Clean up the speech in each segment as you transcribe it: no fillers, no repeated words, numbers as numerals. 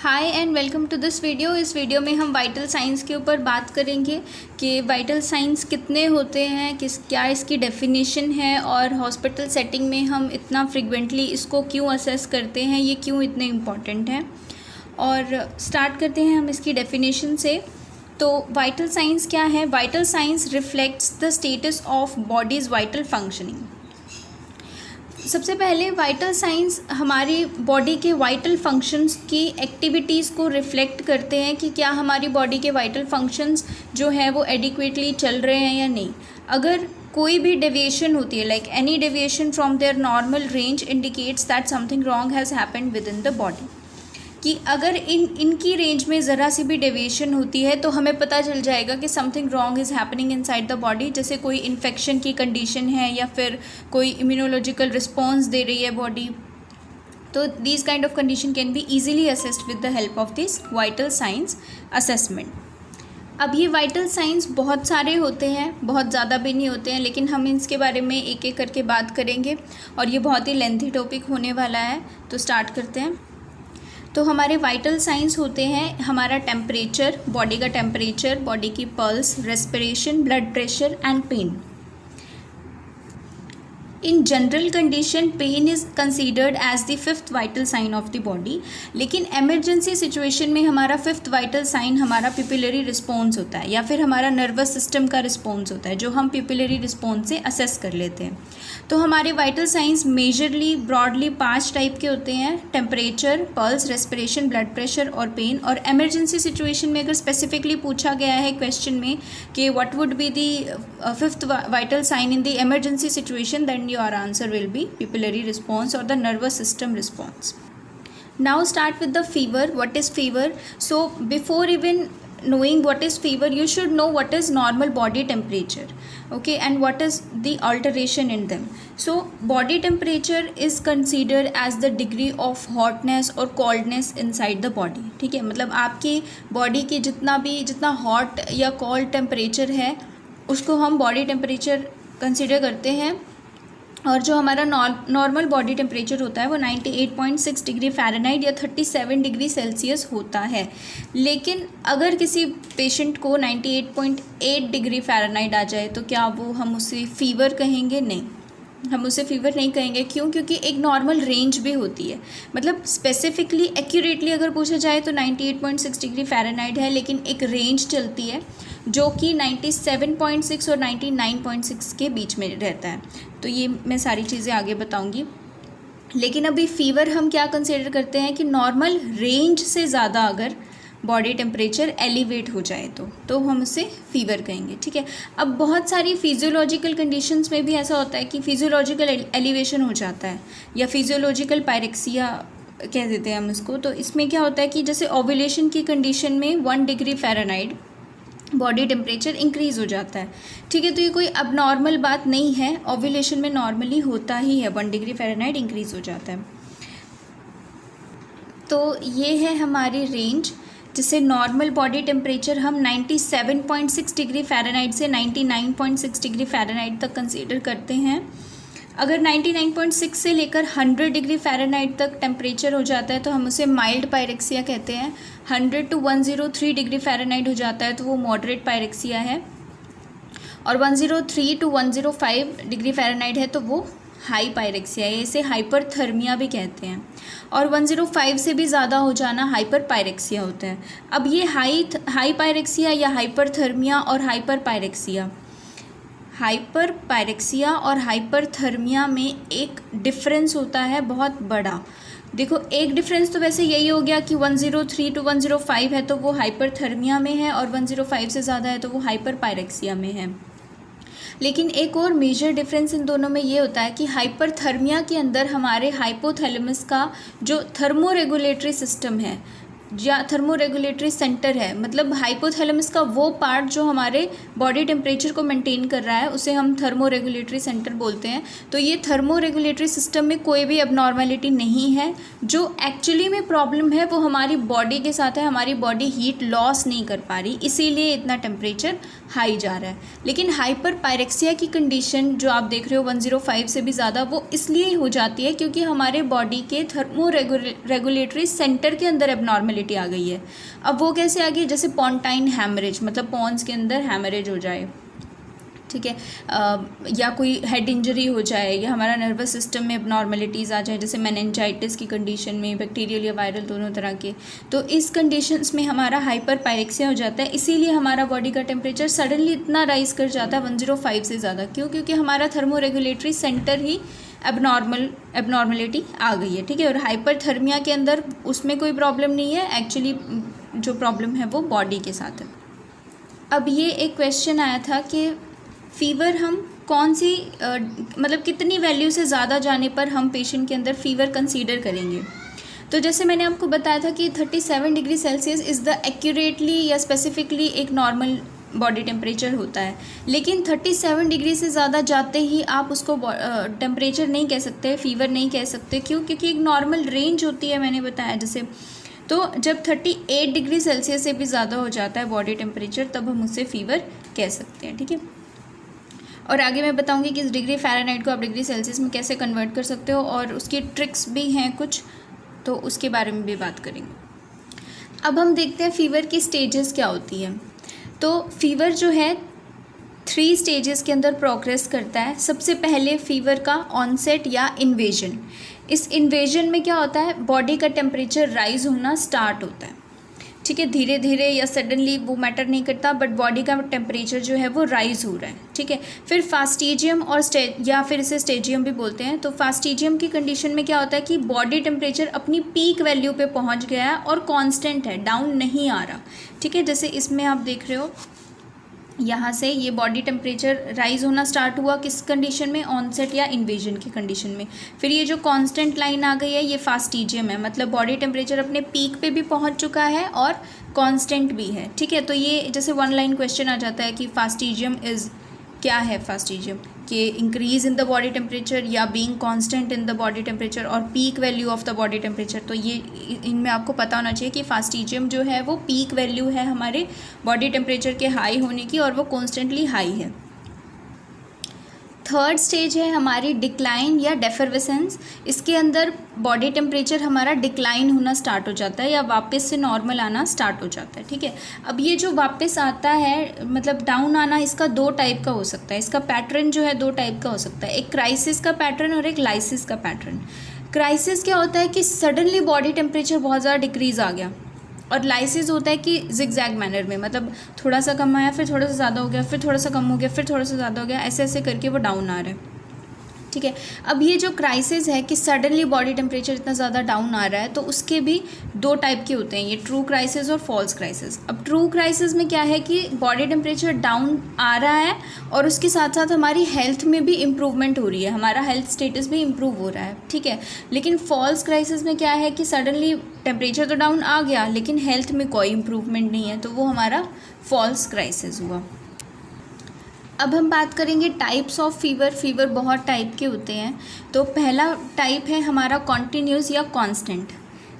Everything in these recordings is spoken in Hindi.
Hi and welcome to this video. इस वीडियो में हम वाइटल साइंस के ऊपर बात करेंगे कि वाइटल साइंस कितने होते हैं, क्या इसकी डेफिनेशन है और हॉस्पिटल सेटिंग में हम इतना फ्रिक्वेंटली इसको क्यों असेस करते हैं, ये क्यों इतने इम्पॉर्टेंट हैं। और स्टार्ट करते हैं हम इसकी डेफिनेशन से। तो वाइटल साइंस क्या है? Vital science reflects the status of bodies vital functioning. सबसे पहले वाइटल साइंस हमारी बॉडी के वाइटल फंक्शंस की एक्टिविटीज़ को रिफ्लेक्ट करते हैं कि क्या हमारी बॉडी के वाइटल फंक्शंस जो है वो एडिक्वेटली चल रहे हैं या नहीं। अगर कोई भी डेविएशन होती है, like any deviation from there normal range indicates that something wrong has happened with in the body, कि अगर इनकी रेंज में ज़रा सी भी डेविएशन होती है तो हमें पता चल जाएगा कि something wrong is happening inside the body. जैसे कोई इन्फेक्शन की कंडीशन है या फिर कोई इम्यूनोलॉजिकल रिस्पॉन्स दे रही है बॉडी, तो these kind of condition can be easily assessed with the help of this vital science assessment. अब ये वाइटल साइंस बहुत सारे होते हैं, बहुत ज़्यादा भी नहीं होते हैं, लेकिन हम इसके बारे में एक एक करके बात करेंगे और ये बहुत ही लेंथी टॉपिक होने वाला है। तो स्टार्ट करते हैं। तो हमारे वाइटल साइंस होते हैं हमारा टेम्परेचर, बॉडी का टेम्परेचर, बॉडी की pulse, respiration, blood pressure and pain. In general condition pain is considered as the fifth vital sign of the body, लेकिन एमरजेंसी सिचुएशन में हमारा फिफ्थ वाइटल साइन हमारा पिपिलरी रिस्पॉन्स होता है या फिर हमारा नर्वस सिस्टम का रिस्पॉन्स होता है, जो हम पिपिलरी रिस्पॉन्स से असेस कर लेते हैं। तो हमारे vital signs majorly broadly 5 type के होते हैं: temperature, pulse, respiration, blood pressure और पेन। और एमरजेंसी सिचुएशन में अगर स्पेसिफिकली पूछा गया है क्वेश्चन में कि what would be the fifth vital sign in the emergency situation, then your answer will be pupillary response or the nervous system response. Now start with the fever. What is fever? So before even knowing what is fever, you should know what is normal body temperature, okay, and what is the alteration in them. So body temperature is considered as the degree of hotness or coldness inside the body. ठीक है, मतलब आपकी बॉडी की जितना हॉट या कोल्ड टेम्परेचर है उसको हम बॉडी टेम्परेचर कंसिडर करते हैं। और जो हमारा नॉर्मल बॉडी टेम्परेचर होता है वो 98.6 डिग्री फ़ारेनहाइट या 37 डिग्री सेल्सियस होता है। लेकिन अगर किसी पेशेंट को 98.8 डिग्री फ़ारेनहाइट आ जाए तो क्या हम उसे फ़ीवर कहेंगे? नहीं, हम उसे फ़ीवर नहीं कहेंगे। क्यों? क्योंकि एक नॉर्मल रेंज भी होती है। मतलब स्पेसिफिकली एक्यूरेटली अगर पूछा जाए तो 98.6 डिग्री फ़ारेनहाइट है, लेकिन एक रेंज चलती है जो कि 97.6 और 99.6 के बीच में रहता है। तो ये मैं सारी चीज़ें आगे बताऊंगी। लेकिन अभी फ़ीवर हम क्या कंसिडर करते हैं कि नॉर्मल रेंज से ज़्यादा अगर बॉडी टेम्परेचर एलिवेट हो जाए तो हम उसे फ़ीवर कहेंगे। ठीक है। अब बहुत सारी फिजियोलॉजिकल कंडीशंस में भी ऐसा होता है कि फिजियोलॉजिकल एलिवेशन हो जाता है या फिजियोलॉजिकल पायरेक्सिया कह देते हैं हम इसको। तो इसमें क्या होता है कि जैसे ओव्यूलेशन की कंडीशन में 1 degree Fahrenheit body temperature increase हो जाता है। ठीक है, तो ये कोई अब नॉर्मल बात नहीं है, ओव्यूलेशन में नॉर्मली होता ही है, 1 डिग्री फ़ारेनहाइट इंक्रीज़ हो जाता है। तो ये है हमारी रेंज, जिसे नॉर्मल बॉडी टेम्परेचर हम 97.6 डिग्री फ़ारेनहाइट से 99.6 डिग्री फ़ारेनहाइट तक कंसीडर करते हैं। अगर 99.6 से लेकर 100 डिग्री फ़ारेनहाइट तक टेम्परेचर हो जाता है तो हम उसे माइल्ड पायरेक्सिया कहते हैं। 100 to 103 डिग्री फ़ारेनहाइट हो जाता है तो वो मॉडरेट पायरेक्सिया है, और 103 to 105 डिग्री फ़ारेनहाइट है तो वो हाई पायरेक्सिया है। इसे हाइपरथर्मिया भी कहते हैं। और 105 से भी ज़्यादा हो जाना हाइपर पायरेक्सिया होता है। अब ये हाई पायरेक्सिया या हाइपरथर्मिया और हाइपर पायरेक्सिया और हाइपरथर्मिया में एक डिफरेंस होता है बहुत बड़ा। देखो, एक डिफरेंस तो वैसे यही हो गया कि 103 to 105 है तो वो हाइपरथर्मिया में है, और 105 से ज़्यादा है तो वो हाइपर पायरेक्सिया में है। लेकिन एक और मेजर डिफरेंस इन दोनों में ये होता है कि हाइपरथर्मिया के अंदर हमारे हाइपोथैलेमस का जो थर्मोरेगुलेटरी सिस्टम है या थर्मोरेगुलेटरी सेंटर है, मतलब हाइपोथैलेमस का वो पार्ट जो हमारे बॉडी टेम्परेचर को मेंटेन कर रहा है, उसे हम थर्मोरेगुलेटरी सेंटर बोलते हैं। तो ये थर्मोरेगुलेटरी सिस्टम में कोई भी अबनॉर्मलिटी नहीं है। जो एक्चुअली में प्रॉब्लम है वो हमारी बॉडी के साथ है, हमारी बॉडी हीट लॉस नहीं कर पा रही, इसीलिए इतना टेम्परेचर हाई जा रहा है। लेकिन हाइपर पायरेक्सिया की कंडीशन जो आप देख रहे हो 105 से भी ज़्यादा, वो इसलिए हो जाती है क्योंकि हमारे बॉडी के थर्मोरेगुलेटरी सेंटर के अंदर एबनॉर्मलिटी एबनॉर्मेलिटी आ गई है। अब वो कैसे आ गई, जैसे पॉन्टाइन हैमरेज, मतलब पॉन्स के अंदर हैमरेज हो जाए, ठीक है, या कोई हेड इंजरी हो जाए, या हमारा नर्वस सिस्टम में एबनॉर्मेलिटीज़ आ जाए, जैसे मेनिंजाइटिस की कंडीशन में, बैक्टीरियल या वायरल दोनों तरह के, तो इस कंडीशंस में हमारा हाइपर पायरेक्सिया हो जाता है। इसीलिए हमारा बॉडी का टेम्परेचर सडनली इतना राइज कर जाता है 105 से ज़्यादा। क्यों? क्योंकि हमारा थर्मोरेगुलेटरी सेंटर ही एबनॉर्मलिटी आ गई है, ठीक है। और हाइपरथर्मिया के अंदर उसमें कोई प्रॉब्लम नहीं है, एक्चुअली जो प्रॉब्लम है वो बॉडी के साथ है। अब ये एक क्वेश्चन आया था कि फ़ीवर हम कौन सी मतलब कितनी वैल्यू से ज़्यादा जाने पर हम पेशेंट के अंदर फ़ीवर कंसीडर करेंगे। तो जैसे मैंने आपको बताया था कि 37 degree Celsius is the accurately या स्पेसिफिकली एक नॉर्मल बॉडी टेम्परेचर होता है, लेकिन 37 डिग्री से ज़्यादा जाते ही आप उसको टेम्परेचर नहीं कह सकते, फ़ीवर नहीं कह सकते। क्यों? क्योंकि एक नॉर्मल रेंज होती है, मैंने बताया जैसे। तो जब 38 डिग्री सेल्सियस से भी ज़्यादा हो जाता है बॉडी टेम्परेचर, तब हम उससे फ़ीवर कह सकते हैं, ठीक है। और आगे मैं बताऊंगी कि इस डिग्री फ़ारेनहाइट को आप डिग्री सेल्सियस में कैसे कन्वर्ट कर सकते हो, और उसकी ट्रिक्स भी हैं कुछ, तो उसके बारे में भी बात करेंगे। अब हम देखते हैं फ़ीवर की स्टेजेस क्या होती है। तो फ़ीवर जो है 3 स्टेजेस के अंदर प्रोग्रेस करता है। सबसे पहले फ़ीवर का ऑनसेट या इन्वेजन। इस इन्वेजन में क्या होता है, बॉडी का टेम्परेचर राइज होना स्टार्ट होता है, ठीक है। धीरे धीरे या सडनली वो मैटर नहीं करता, बट बॉडी का टेम्परेचर जो है वो राइज हो रहा है, ठीक है। फिर फास्टिजियम और या फिर इसे स्टेजियम भी बोलते हैं। तो फास्टिजियम की कंडीशन में क्या होता है कि बॉडी टेम्परेचर अपनी पीक वैल्यू पे पहुंच गया है और कांस्टेंट है, डाउन नहीं आ रहा, ठीक है। जैसे इसमें आप देख रहे हो, यहाँ से ये बॉडी टेम्परेचर राइज होना स्टार्ट हुआ किस कंडीशन में, ऑनसेट या इन्वेजन की कंडीशन में। फिर ये जो कांस्टेंट लाइन आ गई है, ये फास्टिजियम है, मतलब बॉडी टेम्परेचर अपने पीक पे भी पहुँच चुका है और कांस्टेंट भी है, ठीक है। तो ये जैसे 1 लाइन क्वेश्चन आ जाता है कि फास्टिजियम इज़ क्या है, फास्टिजियम कि increase in the body temperature या being constant in the body temperature और peak value of the body temperature. तो ये इनमें आपको पता होना चाहिए कि फास्टिजियम जो है वो पीक वैल्यू है हमारे बॉडी टेम्परेचर के हाई होने की, और वो कॉन्स्टेंटली हाई है। थर्ड स्टेज है हमारी डिक्लाइन या डेफरवेसेंस। इसके अंदर बॉडी टेम्परेचर हमारा डिक्लाइन होना स्टार्ट हो जाता है या वापस से नॉर्मल आना स्टार्ट हो जाता है, ठीक है। अब ये जो वापस आता है, मतलब डाउन आना, इसका 2 टाइप का हो सकता है। इसका पैटर्न जो है 2 टाइप का हो सकता है, एक क्राइसिस का पैटर्न और एक लाइसिस का पैटर्न। क्राइसिस क्या होता है कि सडनली बॉडी टेम्परेचर बहुत ज़्यादा डिक्रीज़ आ गया, और लाइसिस होता है कि जिगजैग मैनर में, मतलब थोड़ा सा कम आया, फिर थोड़ा सा ज़्यादा हो गया, फिर थोड़ा सा कम हो गया, फिर थोड़ा सा ज़्यादा हो गया, ऐसे ऐसे करके वो डाउन आ रहा है, ठीक है। अब ये जो क्राइसिस है कि सडनली बॉडी टेम्परेचर इतना ज़्यादा डाउन आ रहा है, तो उसके भी 2 टाइप के होते हैं, ये ट्रू क्राइसिस और फॉल्स क्राइसिस। अब ट्रू क्राइसिस में क्या है कि बॉडी टेम्परेचर डाउन आ रहा है और उसके साथ साथ हमारी हेल्थ में भी इम्प्रूवमेंट हो रही है, हमारा हेल्थ स्टेटस भी इम्प्रूव हो रहा है, ठीक है। लेकिन फॉल्स क्राइसिस में क्या है कि सडनली टेम्परेचर तो डाउन आ गया लेकिन हेल्थ में कोई इम्प्रूवमेंट नहीं है, तो वो हमारा फॉल्स क्राइसिस हुआ। अब हम बात करेंगे टाइप्स ऑफ फ़ीवर। फ़ीवर बहुत टाइप के होते हैं। तो पहला टाइप है हमारा कॉन्टिन्यूस या कांस्टेंट,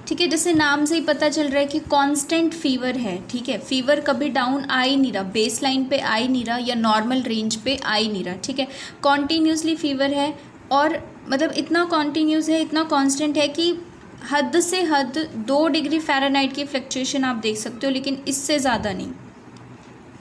ठीक है। जैसे नाम से ही पता चल रहा है कि कांस्टेंट फ़ीवर है, ठीक है। फ़ीवर कभी डाउन आ ही नहीं रहा, बेस लाइन पे आ ही नहीं रहा या नॉर्मल रेंज पे आ ही नहीं रहा, ठीक है। कॉन्टीन्यूसली फ़ीवर है, और मतलब इतना कॉन्टीन्यूस है, इतना कांस्टेंट है कि हद से हद 2 डिग्री फ़ारेनहाइट की फ्लक्चुएशन आप देख सकते हो, लेकिन इससे ज़्यादा नहीं,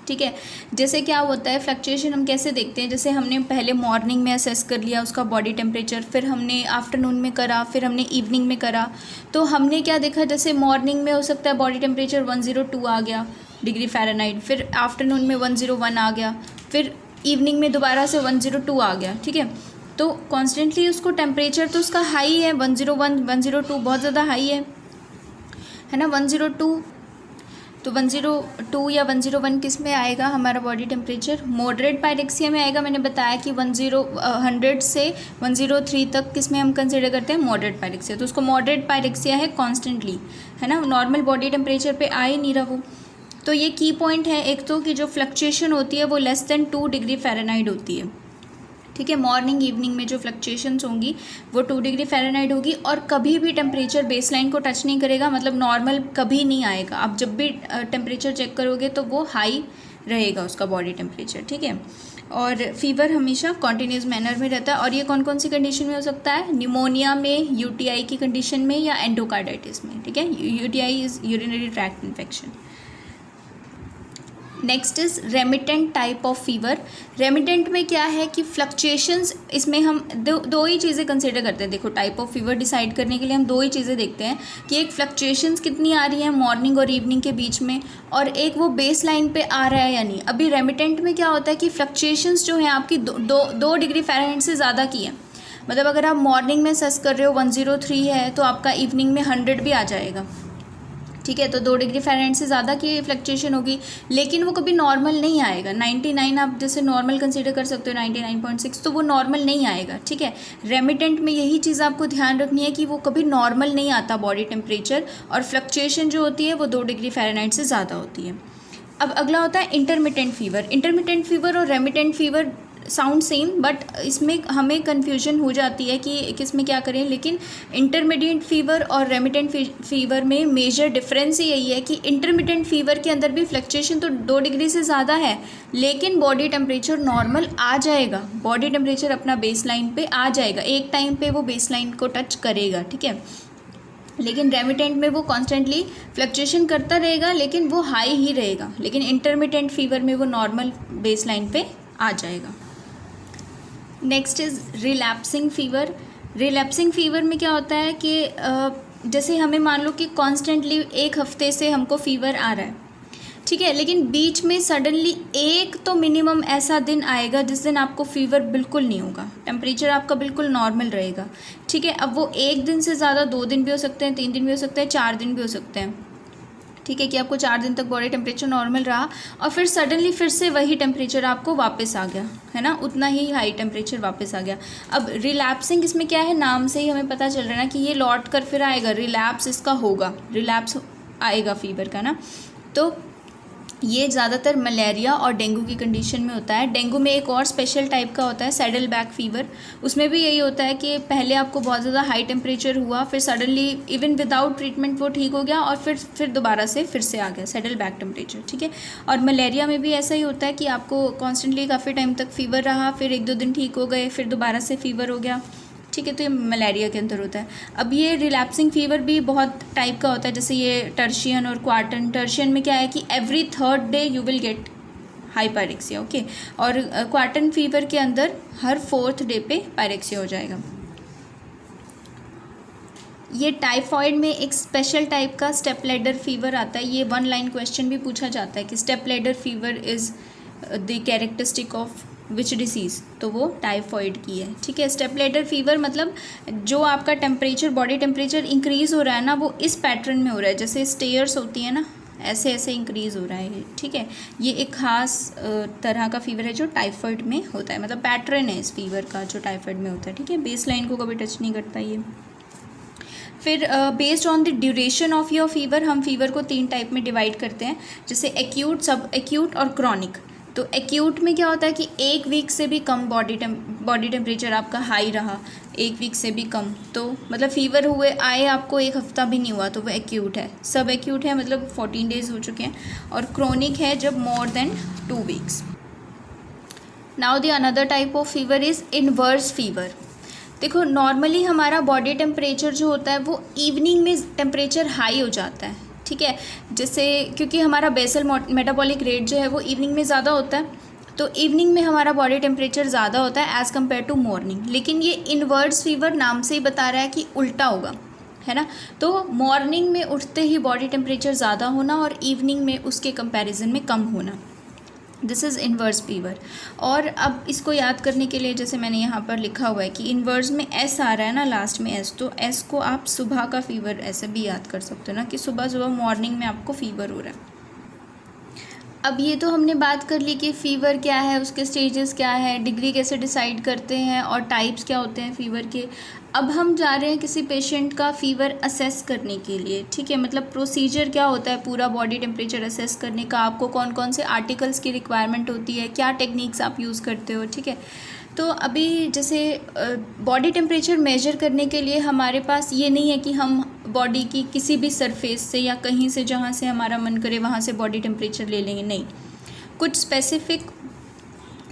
ठीक है। जैसे क्या होता है फ्लक्चुएशन हम कैसे देखते हैं, जैसे हमने पहले मॉर्निंग में असेस कर लिया उसका बॉडी टेम्परेचर, फिर हमने आफ्टरनून में करा, फिर हमने इवनिंग में करा। तो हमने क्या देखा, जैसे मॉर्निंग में हो सकता है बॉडी टेम्परेचर 102 आ गया डिग्री फ़ारेनहाइट, फिर आफ्टरनून में 101 आ गया, फिर इवनिंग में दोबारा से 102 आ गया, ठीक है। तो कॉन्स्टेंटली उसको टेम्परेचर तो उसका हाई है, 101 102 बहुत ज़्यादा हाई है ना। 102 तो 102 या 101 किस में आएगा हमारा बॉडी टेम्परेचर, मॉडरेट पायरेक्सिया में आएगा। मैंने बताया कि 100 से 103 तक किस में हम कंसिडर करते हैं, मॉडरेट पायरेक्सिया। तो उसको मॉडरेट पायरेक्सिया है कॉन्स्टेंटली, है ना, नॉर्मल बॉडी टेम्परेचर पे आ ही नहीं रहा वो। तो ये की पॉइंट है एक तो कि जो फ्लक्चुएशन होती है वो लेस देन 2 डिग्री फ़ारेनहाइट होती है, ठीक है। मॉर्निंग इवनिंग में जो फ्लक्चुएशंस होंगी वो 2 डिग्री फ़ारेनहाइट होगी, और कभी भी टेम्परेचर बेसलाइन को टच नहीं करेगा, मतलब नॉर्मल कभी नहीं आएगा। आप जब भी टेम्परेचर चेक करोगे तो वो हाई रहेगा उसका बॉडी टेम्परेचर, ठीक है। और फीवर हमेशा कॉन्टिन्यूस मैनर में रहता है। और ये कौन कौन सी कंडीशन में हो सकता है? निमोनिया में, यूटीआई की कंडीशन में, या एंडोकार्डाइटिस में। ठीक है, UTI is urinary tract infection. Next is remittent type of fever. Remittent में क्या है कि फ्लक्चुएशंस, इसमें हम दो ही चीज़ें कंसिडर करते हैं। देखो, टाइप ऑफ फीवर डिसाइड करने के लिए हम दो ही चीज़ें देखते हैं कि एक फ्लक्चुएशंस कितनी आ रही है मॉर्निंग और इवनिंग के बीच में, और एक वो बेस लाइन पे आ रहा है या नहीं। अभी रेमिटेंट में क्या होता है कि फ्लक्चुएशंस जो है आपकी दो डिग्री फ़ारेनहाइट से ज़्यादा की है। मतलब अगर आप मॉर्निंग में सस कर रहे हो 103 है, तो आपका इवनिंग में 100 भी आ जाएगा। ठीक है, तो 2 डिग्री फ़ारेनहाइट से ज़्यादा की फ्लक्चुएशन होगी, लेकिन वो कभी नॉर्मल नहीं आएगा। 99 आप जैसे नॉर्मल कंसीडर कर सकते हो, 99.6, तो वो नॉर्मल नहीं आएगा। ठीक है, रेमिटेंट में यही चीज़ आपको ध्यान रखनी है कि वो कभी नॉर्मल नहीं आता बॉडी टेम्परेचर, और फ्लक्चुएशन जो होती है वो 2 डिग्री फ़ारेनहाइट से ज़्यादा होती है। अब अगला होता है इंटरमिटेंट फीवर। इंटरमिटेंट फीवर और remittent fever sound same, but इसमें हमें कन्फ्यूजन हो जाती है कि किस में क्या करें। लेकिन इंटरमीडिएट फीवर और रेमिटेंट फीवर में मेजर डिफरेंस यही है कि इंटरमीडिएट फीवर के अंदर भी फ्लक्चुएशन तो 2 डिग्री से ज़्यादा है, लेकिन बॉडी टेम्परेचर नॉर्मल आ जाएगा। बॉडी टेम्परेचर अपना बेस लाइन पे आ जाएगा, एक टाइम पे वो बेस लाइन को टच करेगा। ठीक है, लेकिन रेमिटेंट में वो कॉन्स्टेंटली फ्लक्चुएशन करता रहेगा, लेकिन वो हाई ही रहेगा। लेकिन इंटरमीडिएट फीवर में वो नॉर्मल बेस लाइन पे आ जाएगा। Next is relapsing fever. Relapsing fever में क्या होता है कि जैसे हमें मान लो कि कॉन्स्टेंटली 1 हफ्ते से हमको फीवर आ रहा है, ठीक है, लेकिन बीच में सडनली एक तो मिनिमम ऐसा दिन आएगा जिस दिन आपको फीवर बिल्कुल नहीं होगा, टेम्परेचर आपका बिल्कुल नॉर्मल रहेगा। ठीक है, अब वो 1 दिन से ज़्यादा 2 दिन भी हो सकते हैं, 3 दिन भी हो सकते हैं, 4 दिन भी हो सकते हैं। ठीक है, कि आपको 4 दिन तक बॉडी टेम्परेचर नॉर्मल रहा और फिर सडनली फिर से वही टेम्परेचर आपको वापस आ गया, है ना, उतना ही हाई टेम्परेचर वापस आ गया। अब रिलैप्सिंग इसमें क्या है, नाम से ही हमें पता चल रहा है ना कि ये लौट कर फिर आएगा, रिलैप्स इसका होगा, रिलैप्स आएगा फीवर का ना। तो ये ज़्यादातर मलेरिया और डेंगू की कंडीशन में होता है। डेंगू में एक और स्पेशल टाइप का होता है सैडल बैक फीवर। उसमें भी यही होता है कि पहले आपको बहुत ज़्यादा हाई टेम्परेचर हुआ, फिर सडनली इवन विदाउट ट्रीटमेंट वो ठीक हो गया और फिर दोबारा से फिर से आ गया सैडल बैक टेम्परेचर। ठीक है, और मलेरिया में भी ऐसा ही होता है कि आपको कॉन्स्टेंटली काफ़ी टाइम तक फीवर रहा, फिर 1-2 दिन ठीक हो गए, फिर दोबारा से फीवर हो गया। ठीक है, तो ये मलेरिया के अंदर होता है। अब ये रिलैप्सिंग फीवर भी बहुत टाइप का होता है, जैसे ये टर्शियन और क्वार्टन। टर्शियन में क्या है कि every 3rd day you will get hyperpyrexia, okay, और क्वार्टन फीवर के अंदर हर 4th डे पे पायरेक्सिया हो जाएगा। ये टाइफॉइड में एक स्पेशल टाइप का स्टेप लैडर फीवर आता है। ये 1 लाइन क्वेश्चन भी पूछा जाता है कि step ladder fever is the characteristic of which disease, तो वो टाइफॉइड की है। ठीक है, स्टेप लैडर फीवर मतलब जो आपका टेम्परेचर, बॉडी टेम्परेचर इंक्रीज़ हो रहा है ना, वो इस पैटर्न में हो रहा है, जैसे स्टेयर्स होती है ना, ऐसे ऐसे इंक्रीज़ हो रहा है। ठीक है, ये एक ख़ास तरह का फीवर है जो टाइफॉइड में होता है, मतलब पैटर्न है इस फीवर का जो टाइफॉइड में होता है। ठीक है, बेस लाइन को कभी टच नहीं करता ये। फिर based on the duration of your fever, हम फीवर को 3 टाइप में डिवाइड करते हैं, जैसे एक्यूट, सब एक्यूट और क्रॉनिक। तो एक्यूट में क्या होता है कि 1 वीक से भी कम बॉडी टेम्परेचर आपका हाई रहा, 1 वीक से भी कम, तो मतलब फीवर हुए आए आपको 1 हफ्ता भी नहीं हुआ, तो वो एक्यूट है। सब एक्यूट है मतलब 14 डेज हो चुके हैं। और क्रोनिक है जब more than 2 weeks. Now the another type of fever is inverse fever. देखो, नॉर्मली हमारा बॉडी टेम्परेचर जो होता है वो इवनिंग में टेम्परेचर हाई हो जाता है। ठीक है, जैसे क्योंकि हमारा बेसल मेटाबॉलिक रेट जो है वो इवनिंग में ज़्यादा होता है, तो इवनिंग में हमारा बॉडी टेम्परेचर ज़्यादा होता है एज़ कम्पेयर टू मॉर्निंग। लेकिन ये इनवर्स फीवर नाम से ही बता रहा है कि उल्टा होगा, है ना। तो मॉर्निंग में उठते ही बॉडी टेम्परेचर ज़्यादा होना और इवनिंग में उसके कंपैरिजन में कम होना, दिस इज़ इन्वर्स फीवर। और अब इसको याद करने के लिए जैसे मैंने यहाँ पर लिखा हुआ है कि इन्वर्स में एस आ रहा है ना लास्ट में एस, तो एस को आप सुबह का फीवर ऐसे भी याद कर सकते हो ना, कि सुबह सुबह मॉर्निंग में आपको फीवर हो रहा है। अब ये तो हमने बात कर ली कि फ़ीवर क्या है, उसके स्टेजेस क्या है, डिग्री कैसे डिसाइड करते हैं और टाइप्स क्या होते हैं फ़ीवर के। अब हम जा रहे हैं किसी पेशेंट का फ़ीवर असेस करने के लिए। ठीक है, मतलब प्रोसीजर क्या होता है पूरा बॉडी टेम्परेचर असेस करने का, आपको कौन कौन से आर्टिकल्स की रिक्वायरमेंट होती है, क्या टेक्निक्स आप यूज़ करते हो। ठीक है, तो अभी जैसे बॉडी टेम्परेचर मेजर करने के लिए हमारे पास ये नहीं है कि हम बॉडी की किसी भी सरफेस से या कहीं से जहाँ से हमारा मन करे वहाँ से बॉडी टेम्परेचर ले लेंगे, नहीं। कुछ स्पेसिफिक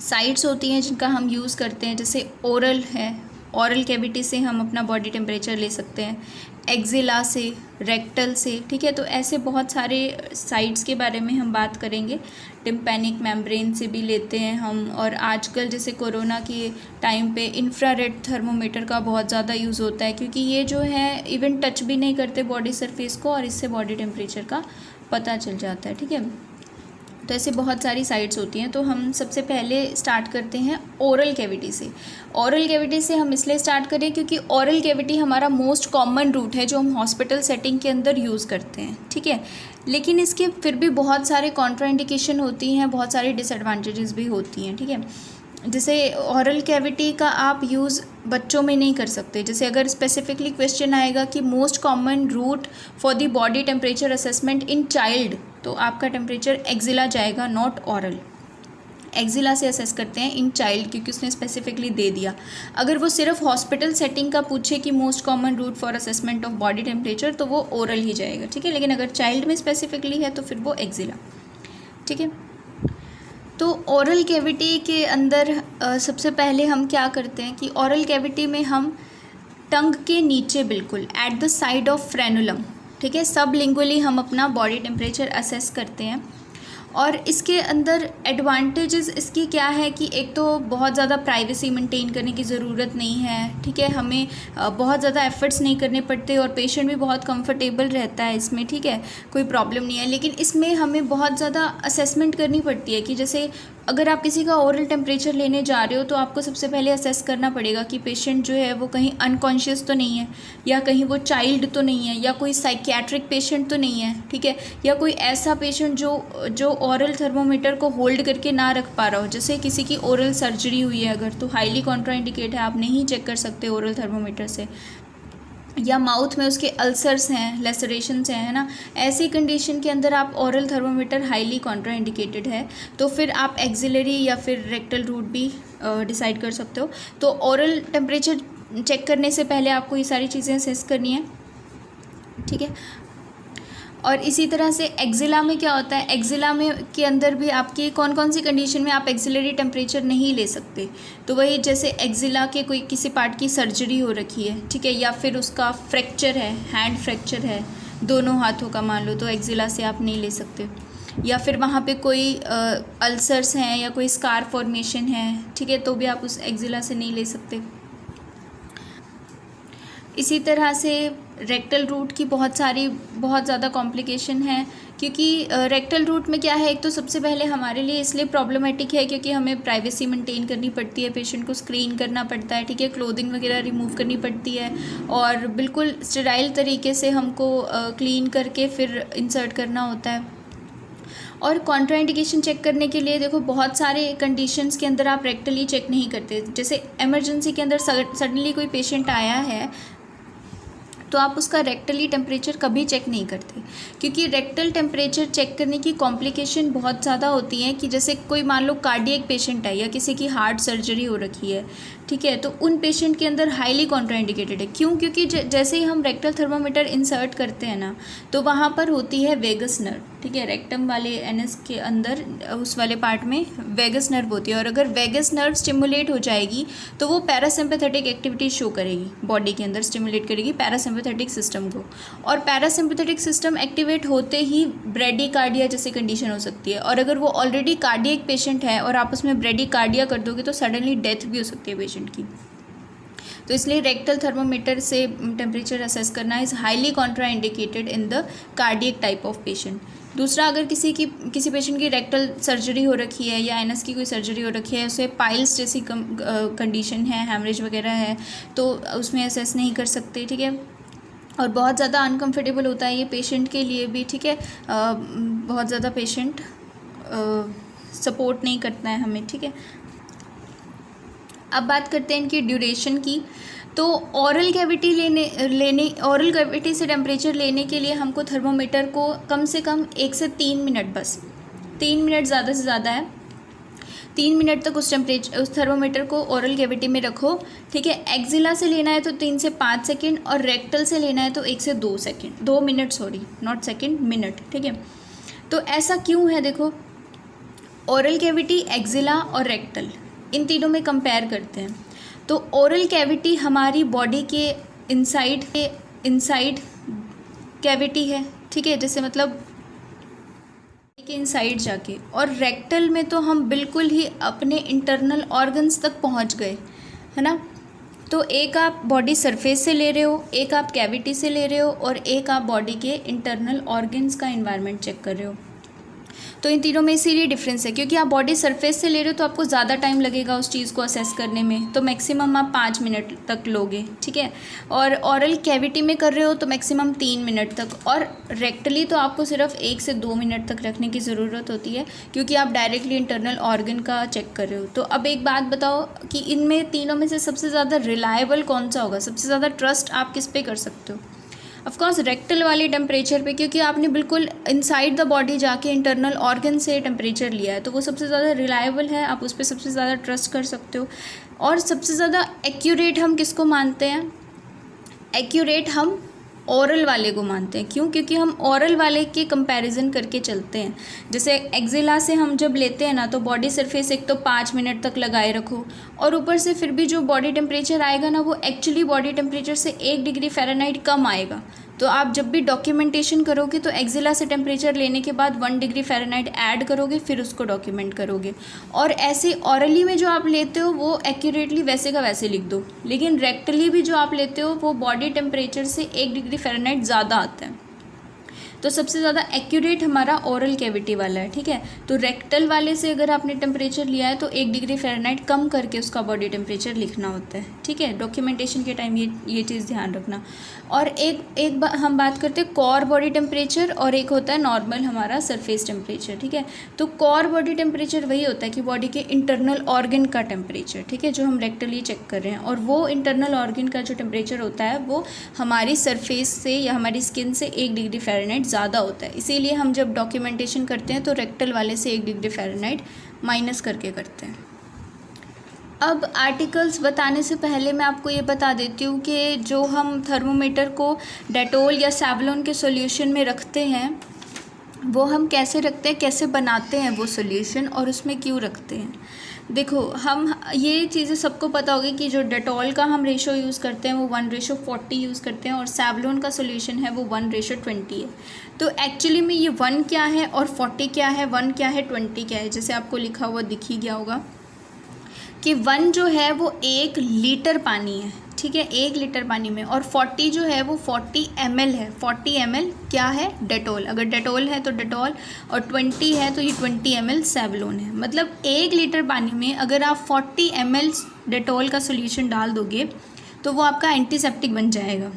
साइट्स होती हैं जिनका हम यूज़ करते हैं, जैसे ओरल है, ओरल कैविटी से हम अपना बॉडी टेम्परेचर ले सकते हैं, एक्जिला से, रेक्टल से, ठीक है। तो ऐसे बहुत सारे साइट्स के बारे में हम बात करेंगे। टिम्पैनिक मेम्ब्रेन से भी लेते हैं हम, और आजकल जैसे कोरोना के टाइम पे इंफ्रारेड थर्मोमीटर का बहुत ज़्यादा यूज़ होता है, क्योंकि ये जो है इवन टच भी नहीं करते बॉडी सरफेस को और इससे बॉडी टेम्परेचर का पता चल जाता है, ठीक है। तो ऐसे बहुत सारी साइट्स होती हैं। तो हम सबसे पहले स्टार्ट करते हैं ओरल कैविटी से। ओरल कैविटी से हम इसलिए स्टार्ट करें क्योंकि ओरल कैविटी हमारा मोस्ट कॉमन रूट है जो हम हॉस्पिटल सेटिंग के अंदर यूज़ करते हैं, ठीक है। लेकिन इसके फिर भी बहुत सारे कॉन्ट्राइंडिकेशन होती हैं, बहुत सारी डिसएडवांटेजेस भी होती हैं, ठीक है। जैसे ओरल कैविटी का आप यूज़ बच्चों में नहीं कर सकते। जैसे अगर स्पेसिफिकली क्वेश्चन आएगा कि most common route for the body temperature assessment in child, तो आपका टेम्परेचर एक्जिला जाएगा, नॉट ओरल। एक्जिला से असेस करते हैं इन चाइल्ड, क्योंकि उसने स्पेसिफिकली दे दिया। अगर वो सिर्फ हॉस्पिटल सेटिंग का पूछे कि most common route for assessment of body temperature, तो वो ओरल ही जाएगा, ठीक है। लेकिन अगर चाइल्ड में स्पेसिफिकली है तो फिर वो एक्जिला, ठीक है। तो ओरल कैविटी के अंदर सबसे पहले हम क्या करते हैं कि ओरल कैविटी में हम टंग के नीचे बिल्कुल at the side of frenulum, ठीक है, सबलिंगुअली हम अपना बॉडी टेम्परेचर असेस करते हैं। और इसके अंदर एडवांटेजेस इसकी क्या है कि एक तो बहुत ज़्यादा प्राइवेसी मेंटेन करने की ज़रूरत नहीं है, ठीक है। हमें बहुत ज़्यादा एफर्ट्स नहीं करने पड़ते और पेशेंट भी बहुत कंफर्टेबल रहता है इसमें, ठीक है, कोई प्रॉब्लम नहीं है। लेकिन इसमें हमें बहुत ज़्यादा असेसमेंट करनी पड़ती है कि जैसे अगर आप किसी का ओरल टेम्परेचर लेने जा रहे हो तो आपको सबसे पहले असेस करना पड़ेगा कि पेशेंट जो है वो कहीं अनकॉन्शियस तो नहीं है, या कहीं वो चाइल्ड तो नहीं है, या कोई साइकियाट्रिक पेशेंट तो नहीं है, ठीक है, या कोई ऐसा पेशेंट जो ओरल थर्मोमीटर को होल्ड करके ना रख पा रहा हो। जैसे किसी की ओरल सर्जरी हुई है अगर, तो हाईली कॉन्ट्राइंडिकेट है, आप नहीं चेक कर सकते ओरल थर्मोमीटर से। या माउथ में उसके अल्सर्स हैं, लेसरेशंस हैं, है ना, ऐसी कंडीशन के अंदर आप ओरल थर्मोमीटर हाईली कॉन्ट्राइंडिकेटेड है, तो फिर आप एक्सिलरी या फिर रेक्टल रूट भी डिसाइड कर सकते हो। तो ओरल टेम्परेचर चेक करने से पहले आपको ये सारी चीज़ें असेस करनी है, ठीक है। और इसी तरह से एक्जिला में क्या होता है, एक्जिला में के अंदर भी आपकी कौन कौन सी कंडीशन में आप एक्सिलरी टेम्परेचर नहीं ले सकते। तो वही जैसे एक्जिला के कोई किसी पार्ट की सर्जरी हो रखी है, ठीक है, या फिर उसका फ्रैक्चर है, हैंड फ्रैक्चर है दोनों हाथों का मान लो, तो एक्जिला से आप नहीं ले सकते। या फिर वहाँ पे कोई अल्सर्स हैं या कोई स्कार फॉर्मेशन है, ठीक है, तो भी आप उस एक्जिला से नहीं ले सकते। इसी तरह से रेक्टल रूट की बहुत ज़्यादा कॉम्प्लिकेशन है, क्योंकि रेक्टल रूट में क्या है, एक तो सबसे पहले हमारे लिए इसलिए प्रॉब्लमेटिक है क्योंकि हमें प्राइवेसी मेंटेन करनी पड़ती है, पेशेंट को स्क्रीन करना पड़ता है, ठीक है, क्लोथिंग वगैरह रिमूव करनी पड़ती है, और बिल्कुल स्टेराइल तरीके से हमको क्लीन करके फिर इंसर्ट करना होता है। और कॉन्ट्राइंडिकेशन चेक करने के लिए देखो बहुत सारे कंडीशंस के अंदर आप रेक्टली चेक नहीं करते। जैसे इमरजेंसी के अंदर सडनली कोई पेशेंट आया है तो आप उसका रेक्टली टेम्परेचर कभी चेक नहीं करते, क्योंकि रेक्टल टेम्परेचर चेक करने की कॉम्प्लिकेशन बहुत ज़्यादा होती हैं। कि जैसे कोई मान लो कार्डियक पेशेंट है या किसी की हार्ट सर्जरी हो रखी है, ठीक है, तो उन पेशेंट के अंदर हाईली कॉन्ट्राइंडिकेटेड है। क्यों? क्योंकि जैसे ही हम रेक्टल थर्मोमीटर इंसर्ट करते हैं ना, तो वहाँ पर होती है वेगस नर्व, ठीक है, रेक्टम वाले एनएस के अंदर उस वाले पार्ट में वेगस नर्व होती है, और अगर वेगस नर्व स्टिमुलेट हो जाएगी तो वो पैरासिम्पैथेटिक एक्टिविटी शो करेगी, बॉडी के अंदर स्टिमुलेट करेगी पैरासिम्पैथेटिक सिस्टम को, और पैरासिम्पैथेटिक सिस्टम एक्टिवेट होते ही ब्रेडिकार्डिया जैसी कंडीशन हो सकती है। और अगर वो ऑलरेडी कार्डियक पेशेंट है और आप उसमें ब्रेडिकार्डिया कर दोगे तो सडनली डेथ भी हो सकती है पेशेंट की। तो इसलिए रेक्टल थर्मोमीटर से टेम्परेचर असेस करना is highly contraindicated in the cardiac type of patient. दूसरा, अगर किसी पेशेंट की रेक्टल सर्जरी हो रखी है या एनएस की कोई सर्जरी हो रखी है, उसे पाइल्स जैसी कंडीशन है, हैमरेज वगैरह है, तो उसमें असेस नहीं कर सकते, ठीक है। और बहुत ज़्यादा अनकम्फर्टेबल होता है ये पेशेंट के लिए भी, ठीक है, बहुत ज़्यादा पेशेंट सपोर्ट नहीं करता है हमें, ठीक है। अब बात करते हैं इनकी ड्यूरेशन की। तो ओरल कैविटी से टेम्परेचर लेने के लिए हमको थर्मोमीटर को कम से कम 1 से 3 मिनट, बस 3 मिनट ज़्यादा से ज़्यादा है, 3 मिनट तक उस थर्मोमीटर को ओरल कैविटी में रखो, ठीक है। एक्जिला से लेना है तो 3 से 5 सेकेंड, और रेक्टल से लेना है तो 1 से 2 second, 2 minute, sorry not second, minute, ठीक है। तो ऐसा क्यों है? देखो, ओरल कैविटी, एक्जिला और रेक्टल, इन तीनों में कंपेयर करते हैं। तो ओरल कैविटी हमारी बॉडी के इनसाइड कैविटी है, ठीक है, जैसे मतलब के इनसाइड जाके। और रेक्टल में तो हम बिल्कुल ही अपने इंटरनल ऑर्गन्स तक पहुंच गए, है ना। तो एक आप बॉडी सरफेस से ले रहे हो, एक आप कैविटी से ले रहे हो, और एक आप बॉडी के इंटरनल ऑर्गन्स का एनवायरनमेंट चेक कर रहे हो। तो इन तीनों में इसीलिए डिफरेंस है, क्योंकि आप बॉडी सरफेस से ले रहे हो तो आपको ज़्यादा टाइम लगेगा उस चीज़ को असेस करने में, तो मैक्सिमम आप 5 मिनट तक लोगे, ठीक है। और ऑरल कैविटी में कर रहे हो तो मैक्सिमम 3 मिनट तक, और रेक्टली तो आपको सिर्फ 1 से 2 मिनट तक रखने की ज़रूरत होती है, क्योंकि आप डायरेक्टली इंटरनल ऑर्गन का चेक कर रहे हो। तो अब एक बात बताओ कि इनमें तीनों में से सबसे ज़्यादा रिलायबल कौन सा होगा, सबसे ज़्यादा ट्रस्ट आप किस पे कर सकते हो? ऑफकोर्स रेक्टल वाले टेम्परेचर पे, क्योंकि आपने बिल्कुल इनसाइड द बॉडी जाके इंटरनल ऑर्गन से टेम्परेचर लिया है, तो वो सबसे ज़्यादा रिलायबल है, आप उस पर सबसे ज़्यादा ट्रस्ट कर सकते हो। और सबसे ज़्यादा एक्यूरेट हम किसको मानते हैं? एक्यूरेट हम ओरल वाले को मानते हैं। क्यों? क्योंकि हम ओरल वाले के कंपैरिजन करके चलते हैं। जैसे एक्जिला से हम जब लेते हैं ना, तो बॉडी सरफेस एक तो 5 मिनट तक लगाए रखो, और ऊपर से फिर भी जो बॉडी टेम्परेचर आएगा ना, वो एक्चुअली बॉडी टेम्परेचर से 1 डिग्री फ़ारेनहाइट कम आएगा। तो आप जब भी डॉक्यूमेंटेशन करोगे तो एक्जिला से टेम्परेचर लेने के बाद 1 डिग्री फ़ारेनहाइट ऐड करोगे, फिर उसको डॉक्यूमेंट करोगे। और ऐसे ऑरली में जो आप लेते हो वो एक्यूरेटली वैसे का वैसे लिख दो, लेकिन रेक्टली भी जो आप लेते हो वो बॉडी टेम्परेचर से 1 डिग्री फ़ारेनहाइट ज़्यादा आता है। तो सबसे ज़्यादा एक्यूरेट हमारा ओरल कैविटी वाला है, ठीक है। तो रेक्टल वाले से अगर आपने टेम्परेचर लिया है तो 1 डिग्री फ़ारेनहाइट कम करके उसका बॉडी टेम्परेचर लिखना होता है, ठीक है। डॉक्यूमेंटेशन के टाइम ये चीज़ ध्यान रखना। और हम बात करते हैं कोर बॉडी टेम्परेचर, और एक होता है नॉर्मल हमारा सरफेस टेम्परेचर, ठीक है। तो कोर बॉडी टेम्परेचर वही होता है कि बॉडी के इंटरनल ऑर्गन का टेम्परेचर, ठीक है, जो हम रेक्टली चेक कर रहे हैं। और वो इंटरनल ऑर्गन का जो टेम्परेचर होता है वो हमारी सरफेस से या हमारी स्किन से 1 डिग्री फ़ारेनहाइट ज़्यादा होता है। इसीलिए हम जब डॉक्यूमेंटेशन करते हैं तो रेक्टल वाले से 1 डिग्री फ़ारेनहाइट माइनस करके करते हैं। अब आर्टिकल्स बताने से पहले मैं आपको ये बता देती हूँ कि जो हम थर्मोमीटर को डेटोल या सैवलॉन के सॉल्यूशन में रखते हैं वो हम कैसे रखते हैं, कैसे बनाते हैं वो सॉल्यूशन, और उसमें क्यों रखते हैं। देखो, हम ये चीज़ें सबको पता होगी कि जो डेटॉल का हम रेशो यूज़ करते हैं वो 1:40 यूज़ करते हैं, और सैवलॉन का सॉल्यूशन है वो 1:20 है। तो एक्चुअली में ये 1 क्या है और 40 क्या है, 1 क्या है 20 क्या है, जैसे आपको लिखा हुआ दिख ही गया होगा कि 1 जो है वो 1 लीटर पानी है, ठीक है, 1 लीटर पानी में, और 40 जो है वो 40 ml है। 40 ml क्या है? डेटोल। अगर डेटोल है तो डेटोल, और 20 है तो ये 20 ml सैवलॉन है। मतलब 1 लीटर पानी में अगर आप 40 ml डेटोल का सॉल्यूशन डाल दोगे तो वो आपका एंटीसेप्टिक बन जाएगा,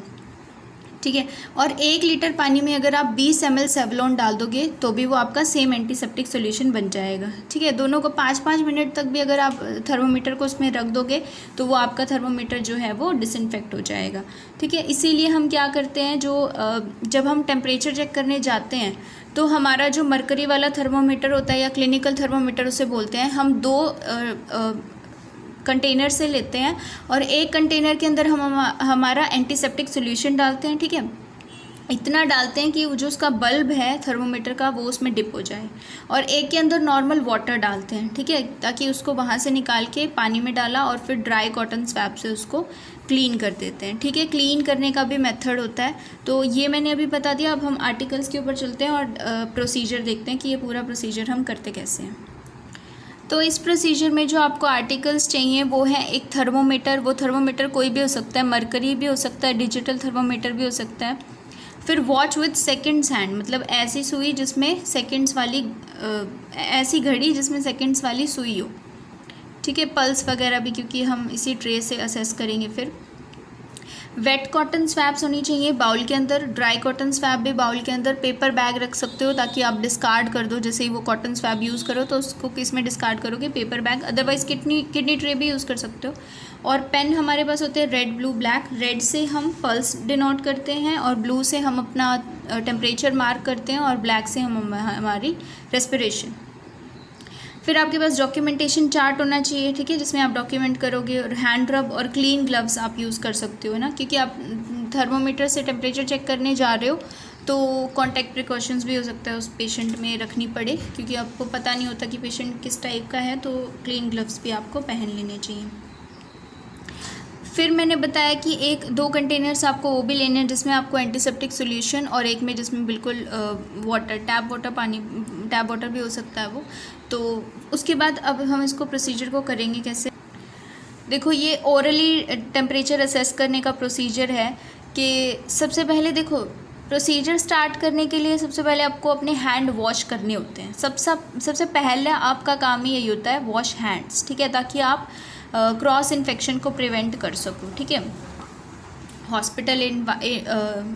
ठीक है। और 1 लीटर पानी में अगर आप 20 ml सेवलॉन डाल दोगे तो भी वो आपका सेम एंटीसेप्टिक सॉल्यूशन बन जाएगा, ठीक है। दोनों को 5-5 मिनट तक भी अगर आप थर्मोमीटर को उसमें रख दोगे तो वो आपका थर्मोमीटर जो है वो डिसइंफेक्ट हो जाएगा, ठीक है। इसीलिए हम क्या करते हैं, जब हम टेम्परेचर चेक करने जाते हैं तो हमारा जो मरकरी वाला थर्मोमीटर होता है या क्लिनिकल थर्मोमीटर उसे बोलते हैं, हम 2 कंटेनर से लेते हैं, और एक कंटेनर के अंदर हम हमारा एंटीसेप्टिक सॉल्यूशन डालते हैं, ठीक है। इतना डालते हैं कि जो उसका बल्ब है थर्मोमीटर का वो उसमें डिप हो जाए, और एक के अंदर नॉर्मल वाटर डालते हैं, ठीक है, ताकि उसको वहाँ से निकाल के पानी में डाला और फिर ड्राई कॉटन स्वैप से उसको क्लीन कर देते हैं, ठीक है। क्लीन करने का भी मेथड होता है, तो ये मैंने अभी बता दिया। अब हम आर्टिकल्स के ऊपर चलते हैं और प्रोसीजर देखते हैं कि ये पूरा प्रोसीजर हम करते कैसे हैं। तो इस प्रोसीजर में जो आपको आर्टिकल्स चाहिए वो है एक थर्मोमीटर। वो थर्मोमीटर कोई भी हो सकता है, मरकरी भी हो सकता है, डिजिटल थर्मोमीटर भी हो सकता है। फिर वॉच विथ सेकंड्स हैंड, मतलब ऐसी सुई जिसमें सेकंड्स वाली, ऐसी घड़ी जिसमें सेकंड्स वाली सुई हो, ठीक है। पल्स वगैरह भी, क्योंकि हम इसी ट्रे से असेस करेंगे। फिर वेट कॉटन स्वैप्स होनी चाहिए बाउल के अंदर, ड्राई कॉटन स्वैप भी बाउल के अंदर। पेपर बैग रख सकते हो ताकि आप डिस्कार्ड कर दो, जैसे ही वो कॉटन स्वैप यूज़ करो तो उसको किस में डिस्कार्ड करोगे? Paper bag. Otherwise kidney tray भी यूज़ कर सकते हो। और पेन हमारे पास होते हैं रेड, ब्लू, ब्लैक। रेड से हम पल्स डिनोट करते हैं, और ब्लू से हम अपना टेम्परेचर मार्क करते हैं, और ब्लैक से हम हमारी रेस्पिरेशन। फिर आपके पास डॉक्यूमेंटेशन चार्ट होना चाहिए, ठीक है, जिसमें आप डॉक्यूमेंट करोगे। और हैंड रब और क्लीन ग्लव्स आप यूज़ कर सकते हो ना, क्योंकि आप थर्मोमीटर से टेम्परेचर चेक करने जा रहे हो तो कॉन्टैक्ट प्रिकॉशंस भी हो सकता है उस पेशेंट में रखनी पड़े, क्योंकि आपको पता नहीं होता कि पेशेंट किस टाइप का है, तो क्लीन ग्लव्स भी आपको पहन लेने चाहिए। फिर मैंने बताया कि 1-2 कंटेनर्स आपको वो भी लेने हैं जिसमें आपको एंटीसेप्टिक सॉल्यूशन, और एक में जिसमें बिल्कुल वाटर, टैप वाटर भी हो सकता है वो। तो उसके बाद अब हम इसको प्रोसीजर को करेंगे कैसे। देखो, ये ओरली टेम्परेचर असेस करने का प्रोसीजर है कि सबसे पहले देखो, प्रोसीजर स्टार्ट करने के लिए सबसे पहले आपको अपने हैंड वॉश करने होते हैं। सबसे पहले आपका काम ही यही होता है, वॉश हैंड्स, ठीक है, ताकि आप क्रॉस इन्फेक्शन को प्रिवेंट कर सको, ठीक है।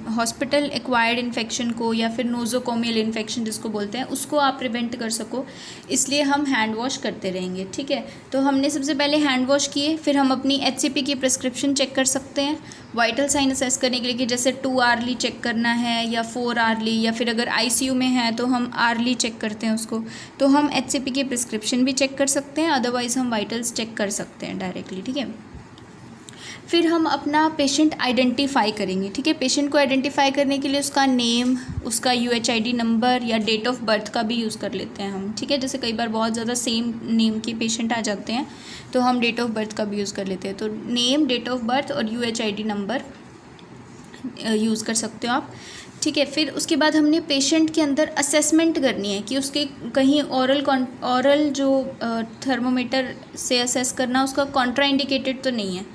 हॉस्पिटल एक्वायर्ड इन्फेक्शन को या फिर नोज़ोकोमियल इन्फेक्शन जिसको बोलते हैं, उसको आप प्रिवेंट कर सको, इसलिए हम हैंड वॉश करते रहेंगे, ठीक है। तो हमने सबसे पहले हैंड वॉश किए, फिर हम अपनी HCP की प्रिस्क्रिप्शन चेक कर सकते हैं वाइटल साइन असेस करने के लिए, कि जैसे 2 आवर्ली चेक करना है या 4 आवर्ली, या फिर अगर ICU में है तो हम आवर्ली चेक करते हैं उसको। तो हम HCP की प्रिस्क्रिप्शन भी चेक कर सकते हैं, अदरवाइज़ हम वाइटल्स चेक कर सकते हैं डायरेक्टली, ठीक है। फिर हम अपना पेशेंट आइडेंटिफाई करेंगे, ठीक है। पेशेंट को आइडेंटिफाई करने के लिए उसका नेम, उसका UHID नंबर या डेट ऑफ बर्थ का भी यूज़ कर लेते हैं हम, ठीक है। जैसे कई बार बहुत ज़्यादा सेम नेम के पेशेंट आ जाते हैं, तो हम डेट ऑफ बर्थ का भी यूज़ कर लेते हैं। तो नेम, डेट ऑफ बर्थ और UHID नंबर यूज़ कर सकते हो आप, ठीक है। फिर उसके बाद हमने पेशेंट के अंदर असेसमेंट करनी है कि उसके कहीं औरल जो थर्मोमीटर से असेस करना, उसका कॉन्ट्राइंडिकेटेड तो नहीं है।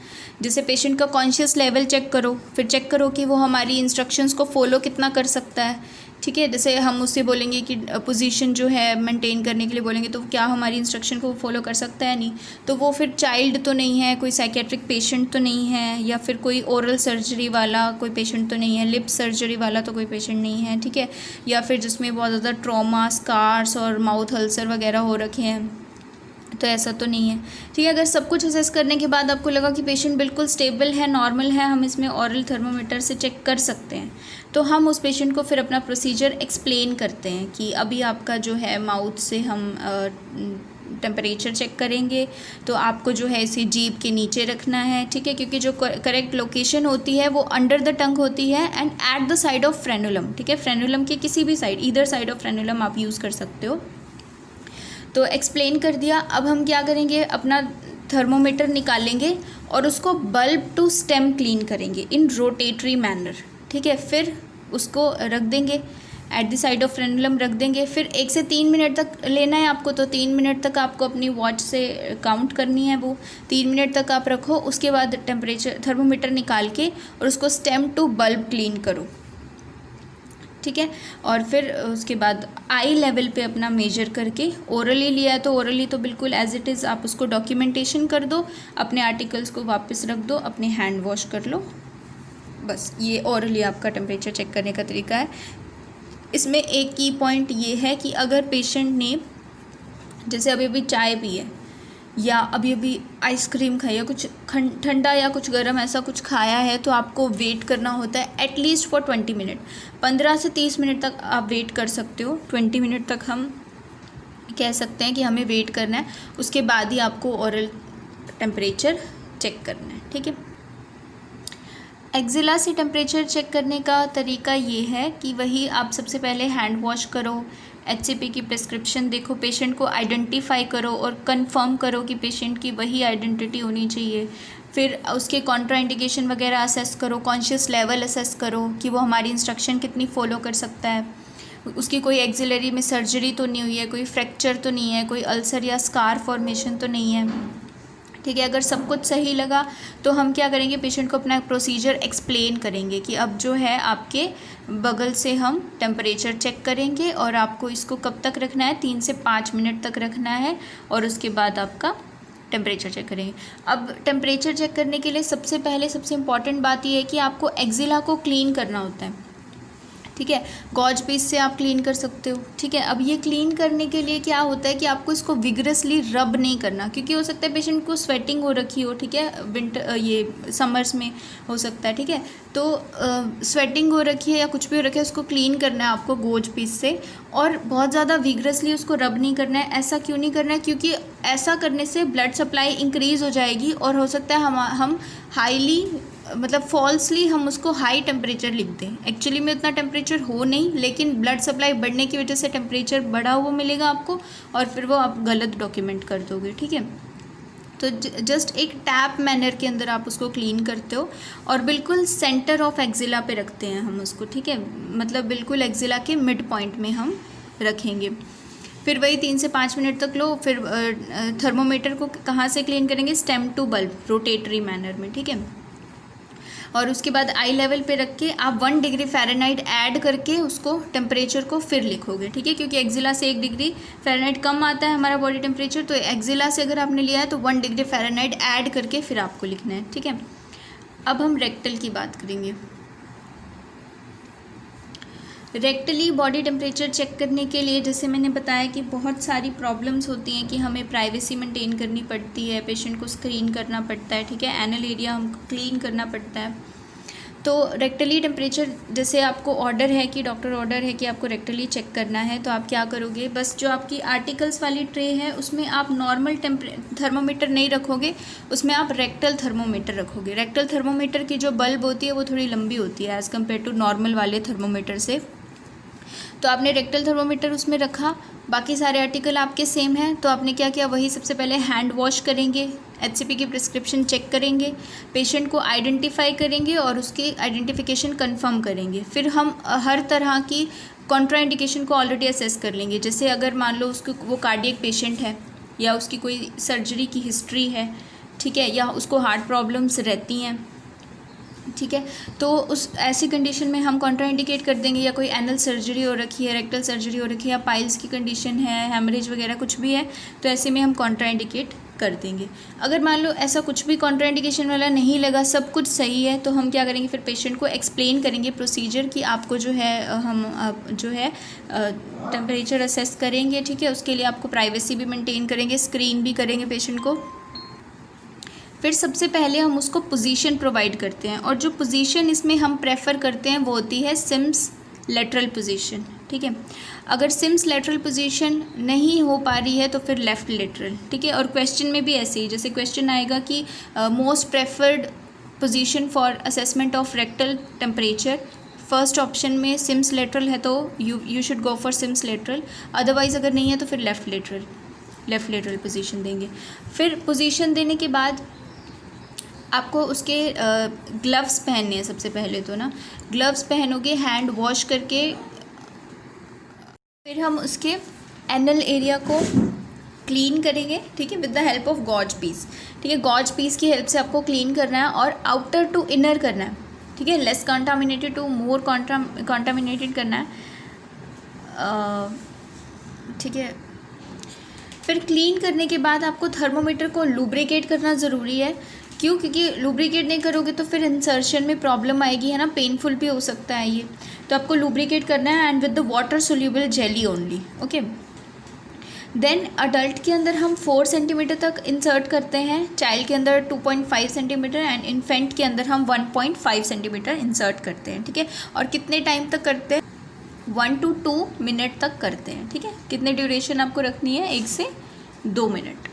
जैसे पेशेंट का कॉन्शियस लेवल चेक करो, फिर चेक करो कि वो हमारी इंस्ट्रक्शंस को फॉलो कितना कर सकता है, ठीक है। जैसे हम उससे बोलेंगे कि पोजीशन जो है मेंटेन करने के लिए बोलेंगे, तो क्या हमारी इंस्ट्रक्शन को फॉलो कर सकता है, नहीं, तो वो फिर चाइल्ड तो नहीं है, कोई साइकेट्रिक पेशेंट तो नहीं है, या फिर कोई ओरल सर्जरी वाला कोई पेशेंट तो नहीं है, लिप सर्जरी वाला तो कोई पेशेंट नहीं है, ठीक है, या फिर जिसमें बहुत ज़्यादा ट्रॉमा, स्कार्स और माउथ अल्सर वगैरह हो रखे हैं, तो ऐसा तो नहीं है, ठीक है। अगर सब कुछ असेस करने के बाद आपको लगा कि पेशेंट बिल्कुल स्टेबल है, नॉर्मल है, हम इसमें ऑरल थर्मोमीटर से चेक कर सकते हैं, तो हम उस पेशेंट को फिर अपना प्रोसीजर एक्सप्लेन करते हैं कि अभी आपका जो है माउथ से हम टेम्परेचर चेक करेंगे, तो आपको जो है इसे जीभ के नीचे रखना है, ठीक है, क्योंकि जो करेक्ट लोकेशन होती है वो अंडर द टंग होती है and at the side of frenulum, ठीक है। फ्रेनुलम के किसी भी side, either side of frenulum आप यूज़ कर सकते हो। तो एक्सप्लेन कर दिया। अब हम क्या करेंगे, अपना थर्मोमीटर निकालेंगे और उसको बल्ब टू स्टेम क्लीन करेंगे इन रोटेटरी मैनर, ठीक है। फिर उसको रख देंगे at the side of frenulum, रख देंगे। फिर 1 से 3 मिनट तक लेना है आपको, तो 3 मिनट तक आपको अपनी वॉच से काउंट करनी है, वो 3 मिनट तक आप रखो। उसके बाद टेम्परेचर थर्मोमीटर निकाल के और उसको स्टेम टू बल्ब क्लीन करो, ठीक है। और फिर उसके बाद आई लेवल पे अपना मेजर करके, ओरली लिया है तो ओरली तो बिल्कुल एज इट इज़ आप उसको डॉक्यूमेंटेशन कर दो, अपने आर्टिकल्स को वापस रख दो, अपने हैंड वॉश कर लो, बस ये ओरली आपका टेम्परेचर चेक करने का तरीका है। इसमें एक की पॉइंट ये है कि अगर पेशेंट ने जैसे अभी अभी चाय पी है या अभी अभी आइसक्रीम खाई है, कुछ ठंडा या कुछ गर्म ऐसा कुछ खाया है, तो आपको वेट करना होता है एटलीस्ट फॉर 20 मिनट। 15 से 30 मिनट तक आप वेट कर सकते हो, 20 मिनट तक हम कह सकते हैं कि हमें वेट करना है। उसके बाद ही आपको ओरल टेम्परेचर चेक करना है, ठीक है। एक्जिला से टेम्परेचर चेक करने का तरीका ये है कि वही आप सबसे पहले हैंड वॉश करो, HCP की प्रिस्क्रिप्शन देखो, पेशेंट को आइडेंटिफाई करो और कंफर्म करो कि पेशेंट की वही आइडेंटिटी होनी चाहिए। फिर उसके कॉन्ट्राइंडिकेशन वगैरह असेस करो, कॉन्शियस लेवल असेस करो कि वो हमारी इंस्ट्रक्शन कितनी फ़ॉलो कर सकता है, उसकी कोई एक्सिलरी में सर्जरी तो नहीं हुई है, कोई फ्रैक्चर तो नहीं है, कोई अल्सर या स्कार फॉर्मेशन तो नहीं है, ठीक है। अगर सब कुछ सही लगा तो हम क्या करेंगे, पेशेंट को अपना प्रोसीजर एक्सप्लेन करेंगे कि अब जो है आपके बगल से हम टेम्परेचर चेक करेंगे और आपको इसको कब तक रखना है, 3 से 5 मिनट तक रखना है, और उसके बाद आपका टेम्परेचर चेक करेंगे। अब टेम्परेचर चेक करने के लिए सबसे पहले सबसे इम्पॉर्टेंट बात यह है कि आपको एक्जिला को क्लीन करना होता है, ठीक है। गॉज पीस से आप क्लीन कर सकते हो, ठीक है। अब ये क्लीन करने के लिए क्या होता है कि आपको इसको विग्रसली रब नहीं करना, क्योंकि हो सकता है पेशेंट को स्वेटिंग हो रखी हो, ठीक है, विंटर ये समर्स में हो सकता है, ठीक है। तो स्वेटिंग हो रखी है या कुछ भी हो रखा है, उसको क्लीन करना है आपको गोज पीस से, और बहुत ज़्यादा विग्रसली उसको रब नहीं करना है। ऐसा क्यों नहीं करना है, क्योंकि ऐसा करने से ब्लड सप्लाई इंक्रीज़ हो जाएगी और हो सकता है हम हाईली मतलब फॉल्सली हम उसको हाई टेम्परेचर लिख दें। एक्चुअली में उतना टेम्परेचर हो नहीं, लेकिन ब्लड सप्लाई बढ़ने की वजह से टेम्परेचर बढ़ा हुआ मिलेगा आपको, और फिर वो आप गलत डॉक्यूमेंट कर दोगे, ठीक है। तो जस्ट एक टैप मैनर के अंदर आप उसको क्लीन करते हो, और बिल्कुल सेंटर ऑफ एक्जिला पे रखते हैं हम उसको, ठीक है, मतलब बिल्कुल एक्जिला के मिड पॉइंट में हम रखेंगे। फिर वही 3 से 5 मिनट तक लो। फिर थर्मोमीटर को कहाँ से क्लीन करेंगे, stem to bulb, rotatory manner में, ठीक है। और उसके बाद आई लेवल पे रख के आप 1 डिग्री फ़ारेनहाइट ऐड करके उसको टेम्परेचर को फिर लिखोगे, ठीक है, क्योंकि एक्जिला से 1 डिग्री फ़ारेनहाइट कम आता है हमारा बॉडी टेम्परेचर, तो एक्जिला से अगर आपने लिया है तो 1 डिग्री फ़ारेनहाइट ऐड करके फिर आपको लिखना है, ठीक है। अब हम रेक्टल की बात करेंगे। रेक्टली बॉडी टेम्परेचर चेक करने के लिए जैसे मैंने बताया कि बहुत सारी प्रॉब्लम्स होती हैं कि हमें प्राइवेसी मेंटेन करनी पड़ती है, पेशेंट को स्क्रीन करना पड़ता है, ठीक है, एनल एरिया हमको क्लीन करना पड़ता है। तो रेक्टली टेम्परेचर जैसे आपको ऑर्डर है कि डॉक्टर ऑर्डर है कि आपको रेक्टली चेक करना है, तो आप क्या करोगे, बस जो आपकी आर्टिकल्स वाली ट्रे है उसमें आप नॉर्मल थर्मोमीटर नहीं रखोगे, उसमें आप रेक्टल थर्मोमीटर रखोगे। रेक्टल थर्मोमीटर की जो बल्ब होती है वो थोड़ी लंबी होती है एज़ कम्पेयर टू नॉर्मल वाले थर्मोमीटर से। तो आपने रेक्टल थर्मोमीटर उसमें रखा, बाकी सारे आर्टिकल आपके सेम हैं, तो आपने क्या किया, वही सबसे पहले हैंड वॉश करेंगे, HCP की प्रिस्क्रिप्शन चेक करेंगे, पेशेंट को आइडेंटिफाई करेंगे और उसकी आइडेंटिफिकेशन कंफर्म करेंगे। फिर हम हर तरह की कॉन्ट्राइंडिकेशन को ऑलरेडी असेस कर लेंगे। जैसे अगर मान लो उसको वो कार्डियक पेशेंट है या उसकी कोई सर्जरी की हिस्ट्री है, ठीक है, या उसको हार्ट प्रॉब्लम्स रहती हैं, ठीक है, तो उस ऐसी कंडीशन में हम कॉन्ट्राइंडिकेट कर देंगे, या कोई एनल सर्जरी हो रखी है, रेक्टल सर्जरी हो रखी है, या पाइल्स की कंडीशन है, हेमरेज वगैरह कुछ भी है, तो ऐसे में हम कॉन्ट्राइंडिकेट कर देंगे। अगर मान लो ऐसा कुछ भी कॉन्ट्राइंडिकेशन वाला नहीं लगा, सब कुछ सही है, तो हम क्या करेंगे, फिर पेशेंट को एक्सप्लेन करेंगे प्रोसीजर कि आपको जो है हम जो है टेम्परेचर असेस करेंगे, ठीक है, उसके लिए आपको प्राइवेसी भी मेंटेन करेंगे, स्क्रीन भी करेंगे पेशेंट को। फिर सबसे पहले हम उसको पोजीशन प्रोवाइड करते हैं, और जो पोजीशन इसमें हम प्रेफर करते हैं वो होती है सिम्स लेटरल पोजीशन, ठीक है। अगर सिम्स लेटरल पोजीशन नहीं हो पा रही है तो फिर लेफ़्ट लेटरल, ठीक है। और क्वेश्चन में भी ऐसे ही, जैसे क्वेश्चन आएगा कि most preferred position for assessment of rectal temperature, first option में सिम्स लेटरल है तो you should go for Sims lateral, otherwise अगर नहीं है तो फिर लेफ़्ट लेटरल पोजीशन देंगे। फिर पोजीशन देने के बाद आपको उसके ग्लव्स पहनने हैं सबसे पहले, तो ना ग्लव्स पहनोगे हैंड वॉश करके। फिर हम उसके एनल एरिया को क्लीन करेंगे, ठीक है, with the help of gauze piece, ठीक है, गॉज पीस की हेल्प से आपको क्लीन करना है, और आउटर टू इनर करना है, ठीक है, less contaminated to more contaminated करना है, ठीक है। फिर क्लीन करने के बाद आपको थर्मोमीटर को लुब्रिकेट करना ज़रूरी है। क्यों? क्योंकि लुब्रिकेट नहीं करोगे तो फिर इंसर्शन में प्रॉब्लम आएगी, है ना, पेनफुल भी हो सकता है ये, तो आपको लुब्रिकेट करना है, and with the water soluble jelly only, okay. Then adult के अंदर हम 4 सेंटीमीटर तक इंसर्ट करते हैं, चाइल्ड के अंदर 2.5 सेंटीमीटर, एंड इन्फेंट के अंदर हम 1.5 सेंटीमीटर इंसर्ट करते हैं, ठीक है। और कितने टाइम तक करते हैं, 1 to 2 मिनट तक करते हैं, ठीक है। कितने ड्यूरेशन आपको रखनी है, 1 से 2 मिनट।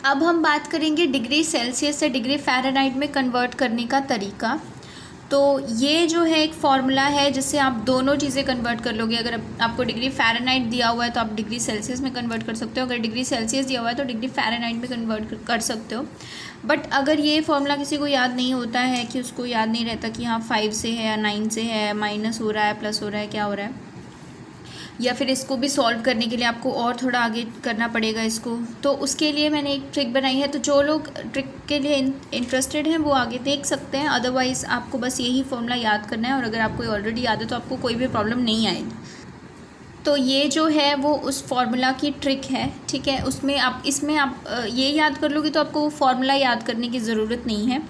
अब हम बात करेंगे डिग्री सेल्सियस से डिग्री फ़ारेनहाइट में कन्वर्ट करने का तरीका। तो ये जो है एक फार्मूला है जिससे आप दोनों चीज़ें कन्वर्ट कर लोगे। अगर आपको डिग्री फ़ारेनहाइट दिया हुआ है तो आप डिग्री सेल्सियस में कन्वर्ट कर सकते हो, अगर डिग्री सेल्सियस दिया हुआ है तो डिग्री फ़ारेनहाइट में कन्वर्ट कर सकते हो। बट अगर ये फार्मूला किसी को याद नहीं होता है, कि उसको याद नहीं रहता कि हाँ 5 से है या 9 से है, माइनस हो रहा है, प्लस हो रहा है, क्या हो रहा है, या फिर इसको भी सॉल्व करने के लिए आपको और थोड़ा आगे करना पड़ेगा इसको, तो उसके लिए मैंने एक ट्रिक बनाई है। तो जो लोग ट्रिक के लिए इंटरेस्टेड हैं वो आगे देख सकते हैं, अदरवाइज़ आपको बस यही फॉर्मूला याद करना है, और अगर आपको ऑलरेडी याद है तो आपको कोई भी प्रॉब्लम नहीं आएगी। तो ये जो है वो उस फार्मूला की ट्रिक है, ठीक है। इसमें आप ये याद कर लोगे तो आपको वो फार्मूला याद करने की ज़रूरत नहीं है,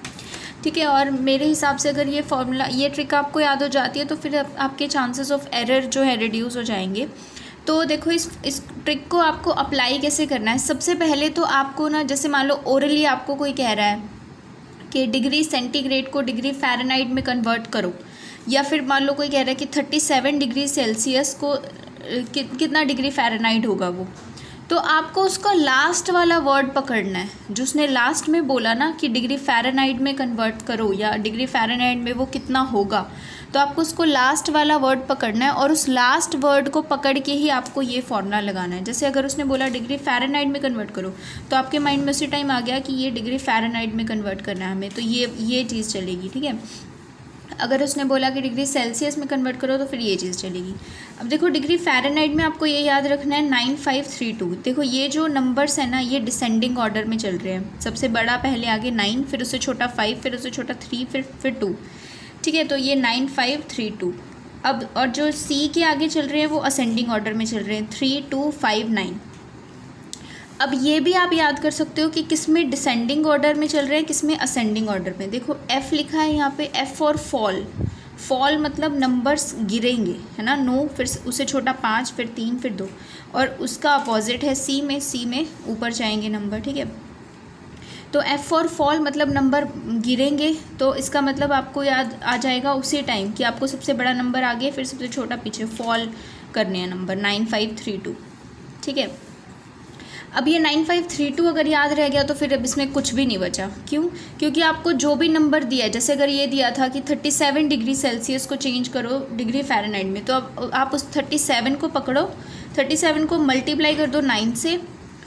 ठीक है। और मेरे हिसाब से अगर ये ट्रिक आपको याद हो जाती है तो फिर आपके चांसेस ऑफ एरर जो है रिड्यूस हो जाएंगे। तो देखो इस ट्रिक को आपको अप्लाई कैसे करना है। सबसे पहले तो आपको ना, जैसे मान लो ओरली आपको कोई कह रहा है कि डिग्री सेंटीग्रेड को डिग्री फ़ारेनहाइट में कन्वर्ट करो, या फिर मान लो कोई कह रहा है कि 37 डिग्री सेल्सियस को कितना डिग्री फ़ारेनहाइट होगा वो, तो आपको उसका लास्ट वाला वर्ड पकड़ना है, जो उसने लास्ट में बोला ना कि डिग्री फ़ारेनहाइट में कन्वर्ट करो या डिग्री फ़ारेनहाइट में वो कितना होगा, तो आपको उसको लास्ट वाला वर्ड पकड़ना है और उस लास्ट वर्ड को पकड़ के ही आपको ये फॉर्मूला लगाना है। जैसे अगर उसने बोला डिग्री फ़ारेनहाइट में कन्वर्ट करो, तो आपके माइंड में उसी टाइम आ गया कि ये डिग्री फ़ारेनहाइट में कन्वर्ट करना है हमें, तो ये चीज़ चलेगी, ठीक है। अगर उसने बोला कि डिग्री सेल्सियस में कन्वर्ट करो तो फिर ये चीज़ चलेगी। अब देखो डिग्री फ़ारेनहाइट में आपको ये याद रखना है 9532। देखो ये जो नंबर्स है ना, ये डिसेंडिंग ऑर्डर में चल रहे हैं, सबसे बड़ा पहले आगे 9, फिर उससे छोटा 5, फिर उससे छोटा 3, फिर 2, ठीक है। तो ये 9532। अब और जो सी के आगे चल रहे हैं वो असेंडिंग ऑर्डर में चल रहे हैं, 3 2 5 9। अब ये भी आप याद कर सकते हो कि किस में डिसेंडिंग ऑर्डर में चल रहे हैं, किस में असेंडिंग ऑर्डर में। देखो एफ़ लिखा है यहाँ पे, एफ़ फॉर फॉल। फॉल मतलब नंबर्स गिरेंगे, है ना, 9, फिर उससे छोटा 5, फिर 3, फिर 2, और उसका अपोजिट है सी में ऊपर जाएंगे नंबर, ठीक है। तो एफ़ फॉर फॉल मतलब नंबर गिरेंगे, तो इसका मतलब आपको याद आ जाएगा उसी टाइम कि आपको सबसे बड़ा नंबर आगे फिर सबसे छोटा पीछे, फॉल करने हैं नंबर 9532, ठीक है। अब ये 9532 अगर याद रह गया तो फिर अब इसमें कुछ भी नहीं बचा। क्यों? क्योंकि आपको जो भी नंबर दिया है, जैसे अगर ये दिया था कि 37 डिग्री सेल्सियस को चेंज करो डिग्री फ़ारेनहाइट में, तो अब आप उस 37 को पकड़ो, 37 को मल्टीप्लाई कर दो 9 से,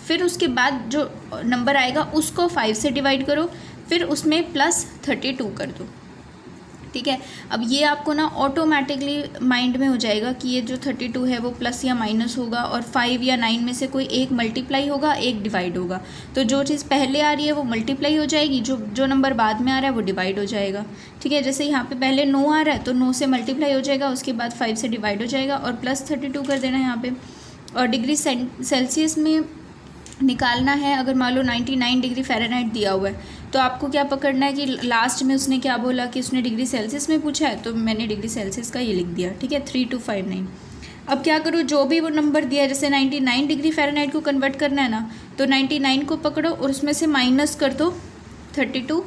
फिर उसके बाद जो नंबर आएगा उसको 5 से डिवाइड करो, फिर उसमें +32 कर दो, ठीक है। अब ये आपको ना ऑटोमेटिकली माइंड में हो जाएगा कि ये जो 32 है वो प्लस या माइनस होगा, और 5 या 9 में से कोई एक मल्टीप्लाई होगा, एक डिवाइड होगा। तो जो चीज़ पहले आ रही है वो मल्टीप्लाई हो जाएगी, जो नंबर बाद में आ रहा है वो डिवाइड हो जाएगा, ठीक है। जैसे यहाँ पे पहले 9 आ रहा है तो 9 से मल्टीप्लाई हो जाएगा, उसके बाद 5 से डिवाइड हो जाएगा और +32 कर देना यहाँ पर। और डिग्री सेल्सियस में निकालना है, अगर मान लो 99 डिग्री फ़ारेनहाइट दिया हुआ है, तो आपको क्या पकड़ना है कि लास्ट में उसने क्या बोला कि उसने डिग्री सेल्सियस में पूछा है, तो मैंने डिग्री सेल्सियस का ये लिख दिया, ठीक है, 3259। अब क्या करूँ, जो भी वो नंबर दिया है, जैसे 99 डिग्री फ़ारेनहाइट को कन्वर्ट करना है ना, तो 99 को पकड़ो और उसमें से माइनस कर दो 32,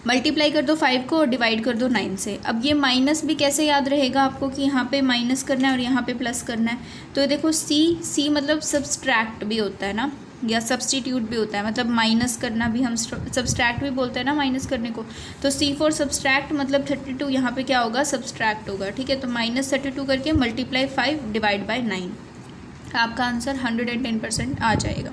मल्टीप्लाई कर दो 5 को और डिवाइड कर दो 9 से। अब ये माइनस भी कैसे याद रहेगा आपको कि यहाँ पे माइनस करना है और यहाँ पे प्लस करना है। तो देखो सी मतलब सब्सट्रैक्ट भी होता है ना, या सब्सटीट्यूट भी होता है, मतलब माइनस करना भी हम सब्सट्रैक्ट भी बोलते हैं ना माइनस करने को। तो सी फॉर सब्सट्रैक्ट मतलब 32 यहाँ पे क्या होगा, सब्सट्रैक्ट होगा, ठीक है। तो -32 करके मल्टीप्लाई 5 डिवाइड बाय 9, आपका आंसर 110% आ जाएगा।